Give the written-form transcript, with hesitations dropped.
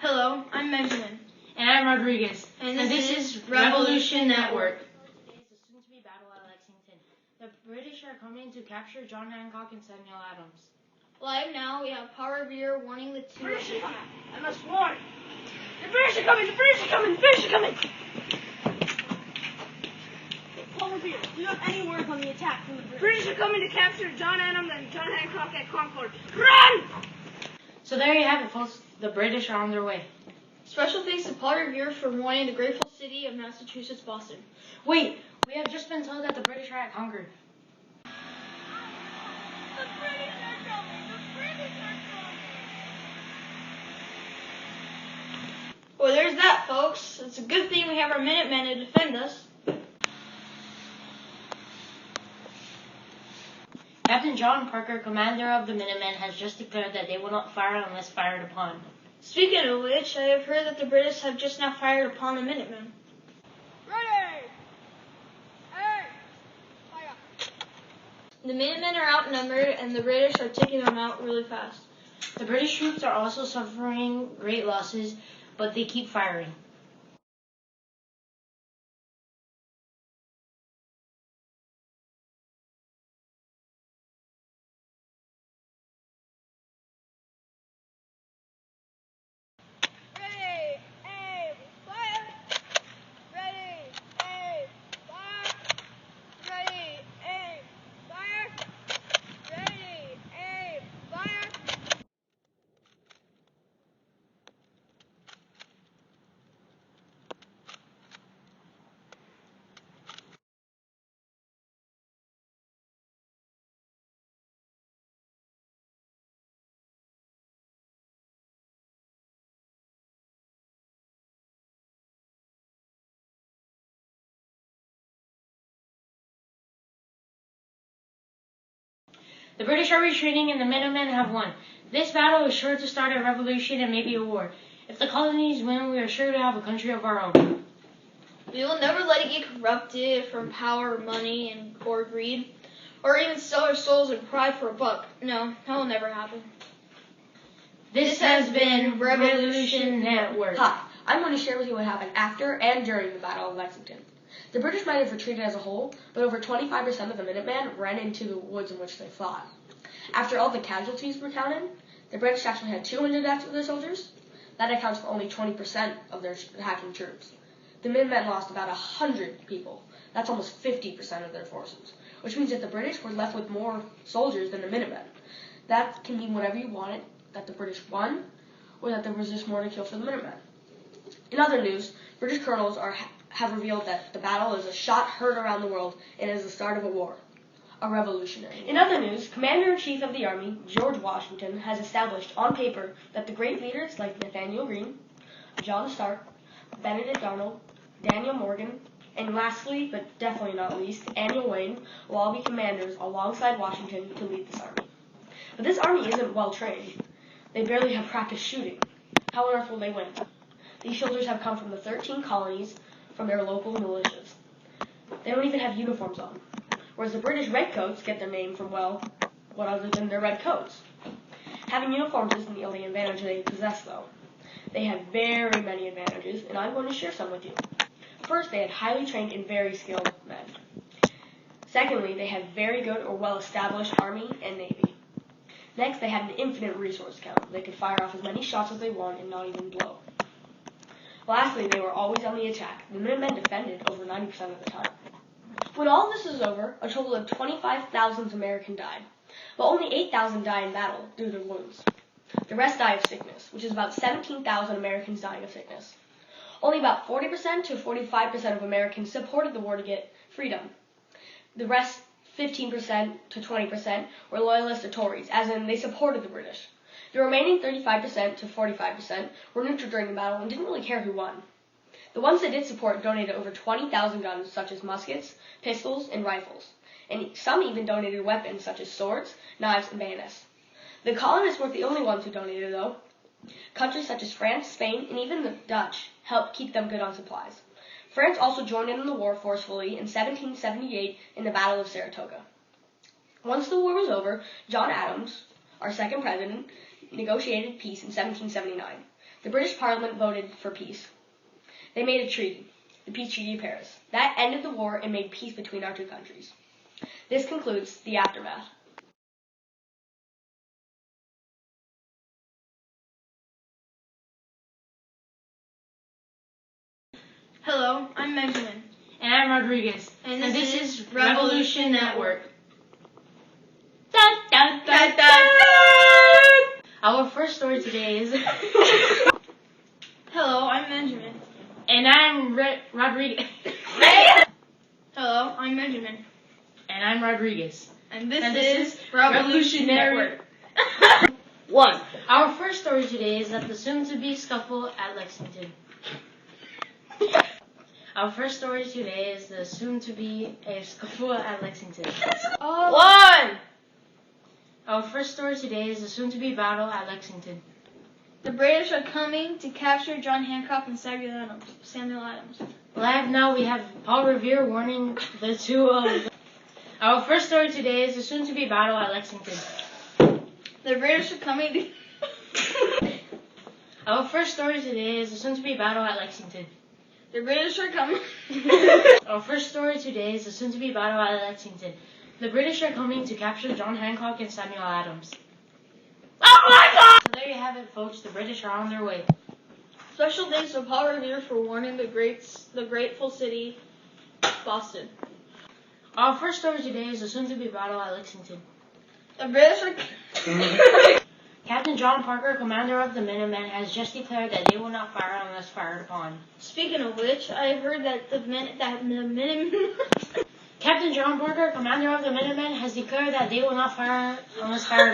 Hello, I'm Benjamin. And I'm Rodriguez. And this is Revolution Network. It's a soon-to-be battle at Lexington. The British are coming to capture John Hancock and Samuel Adams. Live now, we have Power Beer warning the two. British are coming! I must warn! The British are coming! The British are coming! The British are coming! Power Beer, do you have any word on the attack from the British? British are coming to capture John Adams and John Hancock at Concord. Run! So there you have it, folks. The British are on their way. Special thanks to Potter Beer for warning the grateful city of Massachusetts, Boston. Wait, we have just been told that the British are at Concord. The British are coming! The British are coming! Well, there's that, folks. It's a good thing we have our Minutemen to defend us. Captain John Parker, commander of the Minutemen, has just declared that they will not fire unless fired upon. Speaking of which, I have heard that the British have just now fired upon the Minutemen. Ready! Hey! Fire! The Minutemen are outnumbered, and the British are taking them out really fast. The British troops are also suffering great losses, but they keep firing. Ready! Aim! Fire! Ready! Aim! Fire! Ready! Aim! Fire! Ready! Aim! Fire! The British are retreating and the Minutemen have won. This battle is sure to start a revolution and maybe a war. If the colonies win, we are sure to have a country of our own. We will never let it get corrupted from power, money, or greed, or even sell our souls and pride for a buck. No, that will never happen. This has been Revolution Network. Hi, I'm going to share with you what happened after and during the Battle of Lexington. The British might have retreated as a whole, but over 25% of the Minutemen ran into the woods in which they fought. After all the casualties were counted, the British actually had 200 deaths of their soldiers. That accounts for only 20% of their attacking troops. The Minutemen lost about 100 people. That's almost 50% of their forces, which means that the British were left with more soldiers than the Minutemen. That can mean whatever you want it, that the British won, or that there was just more to kill for the Minutemen. In other news, British colonels have revealed that the battle is a shot heard around the world and is the start of a war, a revolutionary. In other news, Commander-in-Chief of the Army, George Washington, has established on paper that the great leaders like Nathaniel Greene, John Stark, Benedict Arnold, Daniel Morgan, and lastly, but definitely not least, Daniel Wayne will all be commanders alongside Washington to lead this army. But this army isn't well trained. They barely have practiced shooting. How on earth will they win? These soldiers have come from the 13 colonies from their local militias. They don't even have uniforms on. Whereas the British redcoats get their name from, well, what other than their red coats? Having uniforms isn't the only advantage they possess, though. They have very many advantages, and I'm going to share some with you. First, they had highly trained and very skilled men. Secondly, they had very good or well-established army and navy. Next, they had an infinite resource count. They could fire off as many shots as they want and not even blow. Lastly, they were always on the attack. The Minutemen defended over 90% of the time. When all this is over, a total of 25,000 Americans died, but only 8,000 died in battle due to wounds. The rest died of sickness, which is about 17,000 Americans dying of sickness. Only about 40% to 45% of Americans supported the war to get freedom. The rest, 15% to 20%, were loyalists to Tories, as in they supported the British. The remaining 35% to 45% were neutral during the battle and didn't really care who won. The ones that did support donated over 20,000 guns, such as muskets, pistols, and rifles. And some even donated weapons, such as swords, knives, and bayonets. The colonists weren't the only ones who donated, though. Countries such as France, Spain, and even the Dutch helped keep them good on supplies. France also joined in the war forcefully in 1778 in the Battle of Saratoga. Once the war was over, John Adams, our second president, negotiated peace in 1779. The British Parliament voted for peace. They made a treaty, the Peace Treaty of Paris. That ended the war and made peace between our two countries. This concludes the aftermath. Hello, I'm Benjamin. And I'm Rodriguez. And this is Revolution Network. Our first story today is... Hello, I'm Benjamin. And I'm Rodriguez. Hello, I'm Benjamin. And I'm Rodriguez. And this is Revolution Network. 1. Our first story today is that the soon-to-be scuffle at Lexington. Our first story today is the soon-to-be a scuffle at Lexington. 1. Our first story today is the soon-to-be battle at Lexington. The British are coming to capture John Hancock and Samuel Adams. Live now, we have Paul Revere warning the two of... Our first story today is the soon-to-be battle at Lexington. The British are coming to... Our first story today is the soon-to-be battle at Lexington. The British are coming... Our first story today is the soon-to-be battle at Lexington. The British are coming to capture John Hancock and Samuel Adams. Oh my God! So there you have it, folks. The British are on their way. Special thanks to Paul Revere for warning the grateful city, Boston. Our first story today is the soon-to-be battle at Lexington. The British are... Captain John Parker, commander of the Minutemen, has just declared that they will not fire unless fired upon. Speaking of which, I heard that the Minutemen... Captain John Parker, commander of the Minutemen, has declared that they will not fire unless fired